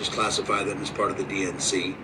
just classify them as part of the DNC.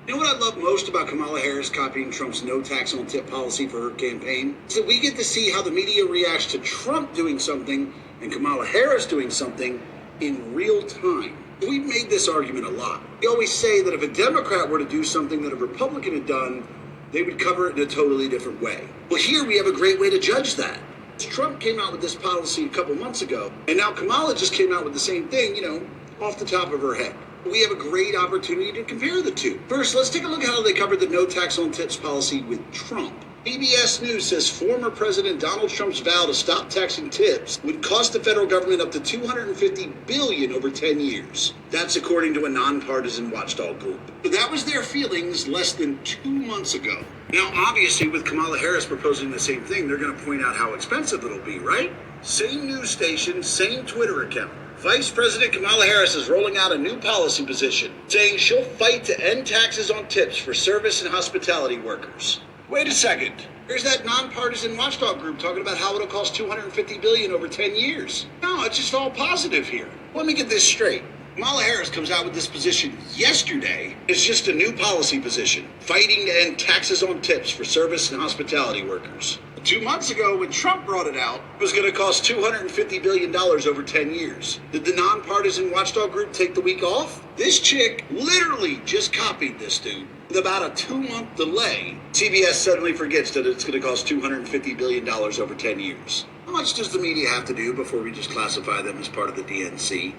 You know what I love most about Kamala Harris copying Trump's no tax on tip policy for her campaign? Is that we get to see how the media reacts to Trump doing something and Kamala Harris doing something in real time. We've made this argument a lot. We always say that if a Democrat were to do something that a Republican had done, they would cover it in a totally different way. Well, here we have a great way to judge that. Trump came out with this policy a couple months ago, and now Kamala just came out with the same thing, off the top of her head. We have a great opportunity to compare the two. First, let's take a look at how they covered the no tax on tips policy with Trump. PBS News says former President Donald Trump's vow to stop taxing tips would cost the federal government up to $250 billion over 10 years. That's according to a nonpartisan watchdog group. But that was their feelings less than 2 months ago. Now, obviously, with Kamala Harris proposing the same thing, they're going to point out how expensive it'll be, right? Same news station, same Twitter account. Vice President Kamala Harris is rolling out a new policy position, saying she'll fight to end taxes on tips for service and hospitality workers. Wait a second. Here's that nonpartisan watchdog group talking about how it'll cost $250 billion over 10 years. No, it's just all positive here. Let me get this straight. Kamala Harris comes out with this position yesterday. It's just a new policy position, fighting to end taxes on tips for service and hospitality workers. 2 months ago, when Trump brought it out, it was going to cost $250 billion over 10 years. Did the nonpartisan watchdog group take the week off? This chick literally just copied this dude. With about a 2-month delay, CBS suddenly forgets that it's going to cost $250 billion over 10 years. How much does the media have to do before we just classify them as part of the DNC?